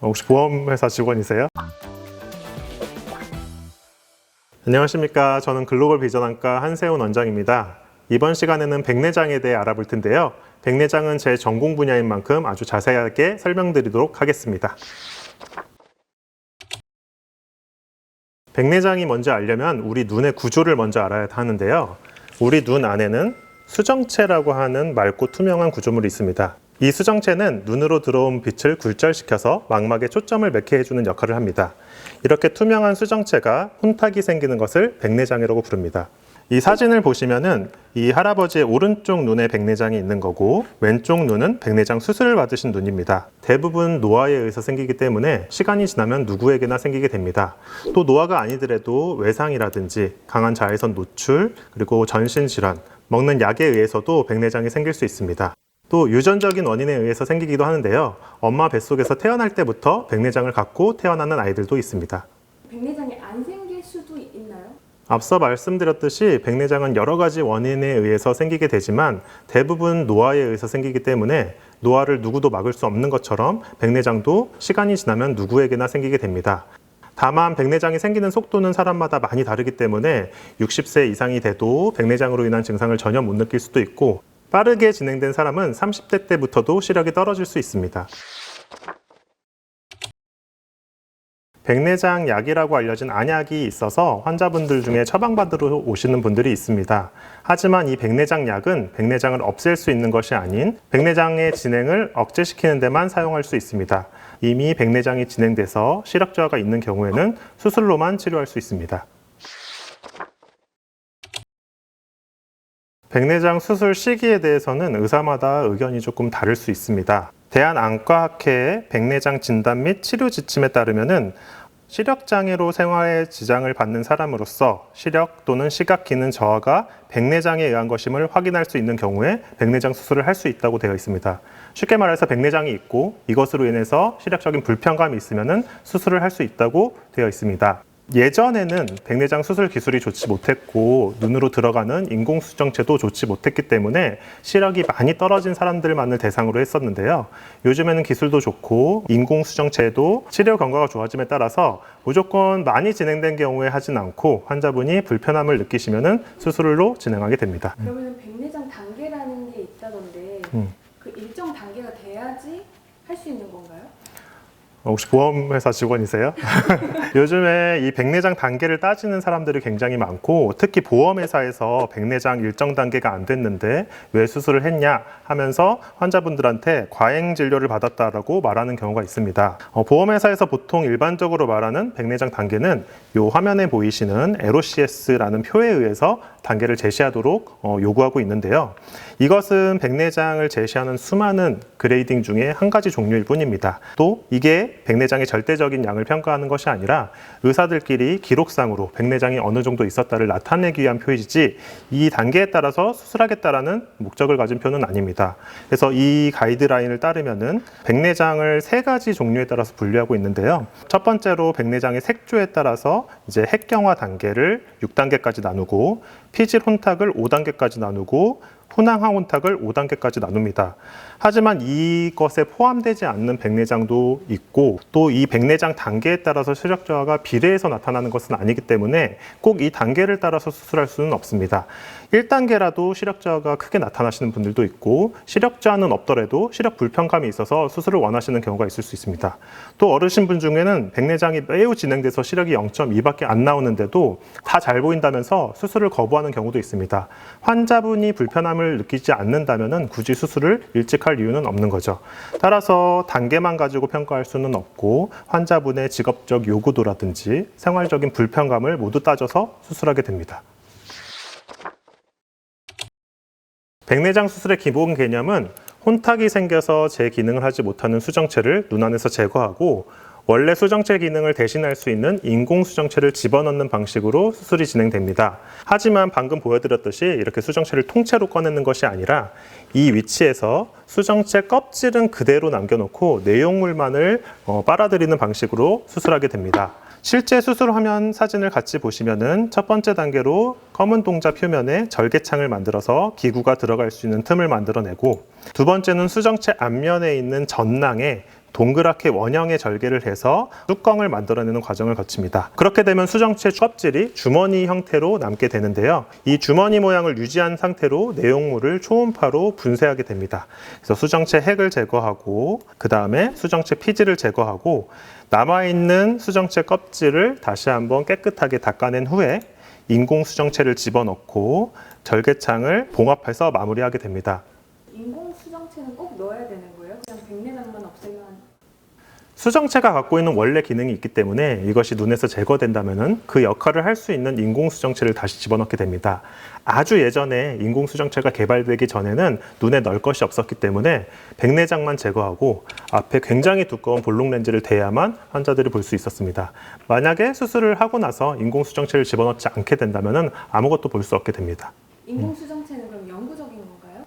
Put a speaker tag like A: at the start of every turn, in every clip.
A: 혹시 보험회사 직원이세요? 안녕하십니까. 저는 글로벌 비전안과 한세훈 원장입니다. 이번 시간에는 백내장에 대해 알아볼 텐데요. 백내장은 제 전공 분야인 만큼 아주 자세하게 설명드리도록 하겠습니다. 백내장이 뭔지 알려면 우리 눈의 구조를 먼저 알아야 하는데요. 우리 눈 안에는 수정체라고 하는 맑고 투명한 구조물이 있습니다. 이 수정체는 눈으로 들어온 빛을 굴절시켜서 망막에 초점을 맞게 해주는 역할을 합니다. 이렇게 투명한 수정체가 혼탁이 생기는 것을 백내장이라고 부릅니다. 이 사진을 보시면은 이 할아버지의 오른쪽 눈에 백내장이 있는 거고 왼쪽 눈은 백내장 수술을 받으신 눈입니다. 대부분 노화에 의해서 생기기 때문에 시간이 지나면 누구에게나 생기게 됩니다. 또 노화가 아니더라도 외상이라든지 강한 자외선 노출, 그리고 전신질환, 먹는 약에 의해서도 백내장이 생길 수 있습니다. 또 유전적인 원인에 의해서 생기기도 하는데요. 엄마 뱃속에서 태어날 때부터 백내장을 갖고 태어나는 아이들도 있습니다.
B: 백내장이 안 생길 수도 있나요?
A: 앞서 말씀드렸듯이 백내장은 여러 가지 원인에 의해서 생기게 되지만 대부분 노화에 의해서 생기기 때문에 노화를 누구도 막을 수 없는 것처럼 백내장도 시간이 지나면 누구에게나 생기게 됩니다. 다만 백내장이 생기는 속도는 사람마다 많이 다르기 때문에 60세 이상이 돼도 백내장으로 인한 증상을 전혀 못 느낄 수도 있고 빠르게 진행된 사람은 30대 때부터도 시력이 떨어질 수 있습니다. 백내장 약이라고 알려진 안약이 있어서 환자분들 중에 처방받으러 오시는 분들이 있습니다. 하지만 이 백내장 약은 백내장을 없앨 수 있는 것이 아닌 백내장의 진행을 억제시키는 데만 사용할 수 있습니다. 이미 백내장이 진행돼서 시력 저하가 있는 경우에는 수술로만 치료할 수 있습니다. 백내장 수술 시기에 대해서는 의사마다 의견이 조금 다를 수 있습니다. 대한안과학회의 백내장 진단 및 치료 지침에 따르면은 시력장애로 생활에 지장을 받는 사람으로서 시력 또는 시각 기능 저하가 백내장에 의한 것임을 확인할 수 있는 경우에 백내장 수술을 할 수 있다고 되어 있습니다. 쉽게 말해서 백내장이 있고 이것으로 인해서 시력적인 불편감이 있으면은 수술을 할 수 있다고 되어 있습니다. 예전에는 백내장 수술 기술이 좋지 못했고 눈으로 들어가는 인공수정체도 좋지 못했기 때문에 시력이 많이 떨어진 사람들만을 대상으로 했었는데요. 요즘에는 기술도 좋고 인공수정체도 치료 경과가 좋아짐에 따라서 무조건 많이 진행된 경우에 하진 않고 환자분이 불편함을 느끼시면 수술로 진행하게 됩니다.
B: 그러면 백내장 단계라는 게 있다던데 그 일정 단계가 돼야지 할 수 있는 건가요?
A: 혹시 보험회사 직원이세요? 요즘에 이 백내장 단계를 따지는 사람들이 굉장히 많고 특히 보험회사에서 백내장 일정 단계가 안 됐는데 왜 수술을 했냐 하면서 환자분들한테 과잉 진료를 받았다라고 말하는 경우가 있습니다. 보험회사에서 보통 일반적으로 말하는 백내장 단계는 이 화면에 보이시는 LOCS라는 표에 의해서 단계를 제시하도록 요구하고 있는데요. 이것은 백내장을 제시하는 수많은 그레이딩 중에 한 가지 종류일 뿐입니다. 또 이게 백내장의 절대적인 양을 평가하는 것이 아니라 의사들끼리 기록상으로 백내장이 어느 정도 있었다를 나타내기 위한 표이지 이 단계에 따라서 수술하겠다라는 목적을 가진 표는 아닙니다. 그래서 이 가이드라인을 따르면은 백내장을 세 가지 종류에 따라서 분류하고 있는데요. 첫 번째로 백내장의 색조에 따라서 이제 핵경화 단계를 6단계까지 나누고 피질 혼탁을 5단계까지 나누고 훈항 혼탁을 5단계까지 나눕니다. 하지만 이것에 포함되지 않는 백내장도 있고 또 이 백내장 단계에 따라서 시력 저하가 비례해서 나타나는 것은 아니기 때문에 꼭 이 단계를 따라서 수술할 수는 없습니다. 1단계라도 시력 저하가 크게 나타나시는 분들도 있고 시력 저하는 없더라도 시력 불편감이 있어서 수술을 원하시는 경우가 있을 수 있습니다. 또 어르신분 중에는 백내장이 매우 진행돼서 시력이 0.2밖에 안 나오는데도 다 잘 보인다면서 수술을 거부하는 경우도 있습니다. 환자분이 불편함을 느끼지 않는다면 굳이 수술을 일찍 할 이유는 없는 거죠. 따라서 단계만 가지고 평가할 수는 없고 환자분의 직업적 요구도라든지 생활적인 불편감을 모두 따져서 수술하게 됩니다. 백내장 수술의 기본 개념은 혼탁이 생겨서 제 기능을 하지 못하는 수정체를 눈 안에서 제거하고 원래 수정체 기능을 대신할 수 있는 인공수정체를 집어넣는 방식으로 수술이 진행됩니다. 하지만 방금 보여드렸듯이 이렇게 수정체를 통째로 꺼내는 것이 아니라 이 위치에서 수정체 껍질은 그대로 남겨놓고 내용물만을 빨아들이는 방식으로 수술하게 됩니다. 실제 수술 화면 사진을 같이 보시면은 첫 번째 단계로 검은 동자 표면에 절개창을 만들어서 기구가 들어갈 수 있는 틈을 만들어내고 두 번째는 수정체 앞면에 있는 전낭에 동그랗게 원형의 절개를 해서 뚜껑을 만들어내는 과정을 거칩니다. 그렇게 되면 수정체 껍질이 주머니 형태로 남게 되는데요. 이 주머니 모양을 유지한 상태로 내용물을 초음파로 분쇄하게 됩니다. 그래서 수정체 핵을 제거하고 그 다음에 수정체 피지를 제거하고 남아있는 수정체 껍질을 다시 한번 깨끗하게 닦아낸 후에 인공 수정체를 집어넣고 절개창을 봉합해서 마무리하게 됩니다.
B: 인공 수정체는 꼭 넣어야 되는 거예요? 그냥 백내장만 없애면
A: 수정체가 갖고 있는 원래 기능이 있기 때문에 이것이 눈에서 제거된다면 그 역할을 할 수 있는 인공 수정체를 다시 집어넣게 됩니다. 아주 예전에 인공 수정체가 개발되기 전에는 눈에 넣을 것이 없었기 때문에 백내장만 제거하고 앞에 굉장히 두꺼운 볼록 렌즈를 대야만 환자들이 볼 수 있었습니다. 만약에 수술을 하고 나서 인공 수정체를 집어넣지 않게 된다면 아무것도 볼 수 없게 됩니다.
B: 인공 수정체는 그럼 영구적인 건가요?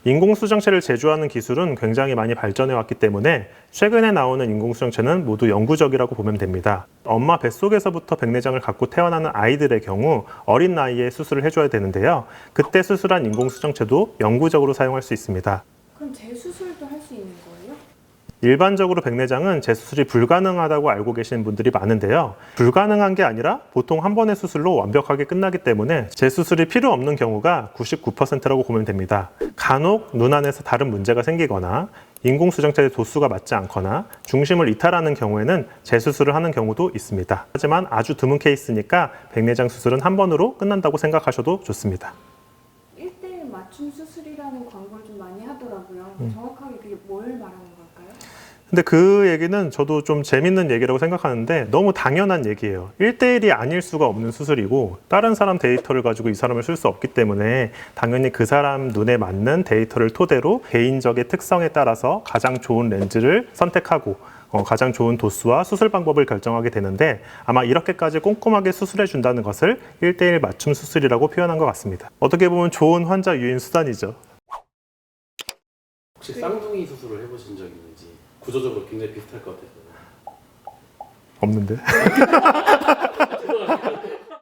A: 인공수정체를 제조하는 기술은 굉장히 많이 발전해 왔기 때문에 최근에 나오는 인공수정체는 모두 영구적이라고 보면 됩니다. 엄마 뱃속에서부터 백내장을 갖고 태어나는 아이들의 경우 어린 나이에 수술을 해줘야 되는데요. 그때 수술한 인공수정체도 영구적으로 사용할 수 있습니다.
B: 그럼 재수술도 할 수 있는 거예요?
A: 일반적으로 백내장은 재수술이 불가능하다고 알고 계시는 분들이 많은데요. 불가능한 게 아니라 보통 한 번의 수술로 완벽하게 끝나기 때문에 재수술이 필요 없는 경우가 99%라고 보면 됩니다. 간혹 눈 안에서 다른 문제가 생기거나 인공수정체의 도수가 맞지 않거나 중심을 이탈하는 경우에는 재수술을 하는 경우도 있습니다. 하지만 아주 드문 케이스니까 백내장 수술은 한 번으로 끝난다고 생각하셔도 좋습니다.
B: 1대1 맞춤 수술이라는 광고를 좀 많이 하더라고요. 정확하게 그게 뭘 말하는 걸까요?
A: 근데 그 얘기는 저도 좀 재밌는 얘기라고 생각하는데 너무 당연한 얘기예요. 1대1이 아닐 수가 없는 수술이고 다른 사람 데이터를 가지고 이 사람을 쓸 수 없기 때문에 당연히 그 사람 눈에 맞는 데이터를 토대로 개인적의 특성에 따라서 가장 좋은 렌즈를 선택하고 가장 좋은 도수와 수술 방법을 결정하게 되는데 아마 이렇게까지 꼼꼼하게 수술해 준다는 것을 1대1 맞춤 수술이라고 표현한 것 같습니다. 어떻게 보면 좋은 환자 유인 수단이죠.
C: 혹시 쌍둥이 수술을 해보신 적 있는지 구조적으로 굉장히 비슷할 것 같아서.
A: 없는데?
C: 죄송합니다.